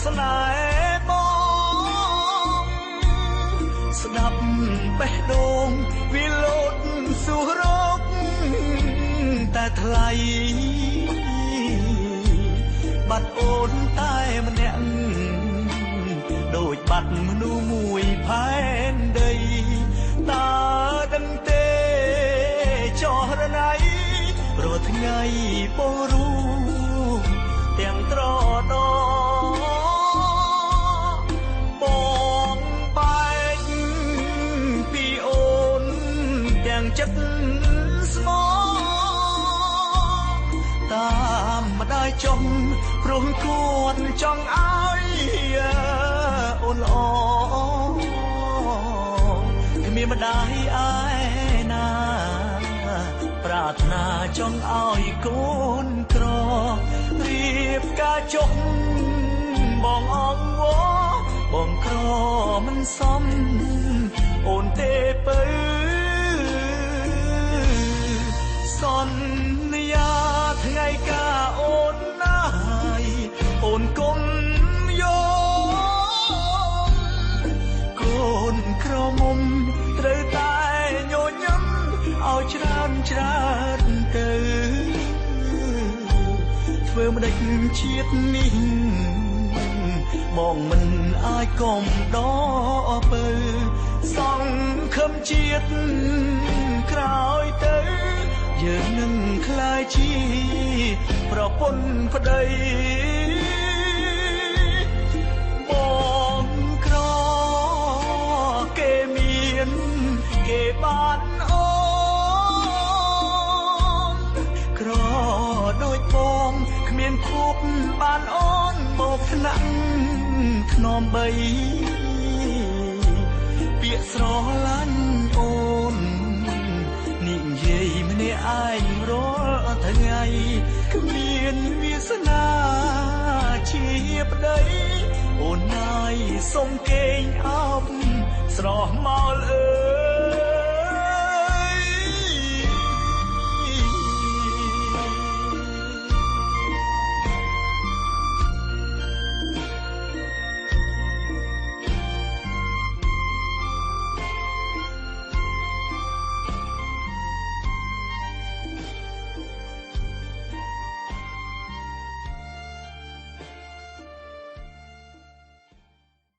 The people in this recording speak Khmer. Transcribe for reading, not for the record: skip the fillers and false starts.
ស្នេហ៍បងស្ដាប់បេះដូងវាលោតសួររកតែថ្លៃបាត់អូនតែម្នាក់ដូចបាត់មនុស្សមួយផែនដីតើដឹងទេចោះរណៃព្រោះថ្ងៃបងรู้ទាំងត្រដបងបែកពីអូនទាំងចិត្តស្មោតាមម្ដាយចុងព្រោះគាត់ចង់ឲ្យអូនល្អគ្មានម្ដាយឯណាប្រាថ្នាចង់ឲ្យកូនក្ររៀបការចុះបងអងវបងក្រមិនសមអូនទេពើសន្យាថ្ងៃកាអូនណាយអូនគុំយកកូនក្រមុំត្រូវតែញញឹមឲ្យច្រើនទៅធ្វើម្ដេចជាតិនេះបងមិនអាចកុំដពើសង្ឃឹមជាតិក្រោយទៅយើងនឹងក្លាយជាប្រពន្ធប្តីបងក្រគេមានគេបានអូនក្រដូចបងគ្មានភពបានអូនមកថ្នាក់ខ្នំបីពាក្យស្រឡាញ់អូននិយាយម្នាក់ឯងរាល់ថ្ងៃគ្មានវាសនាជាប្តីអូនណាយសុំកេងអោបស្រស់មកអើ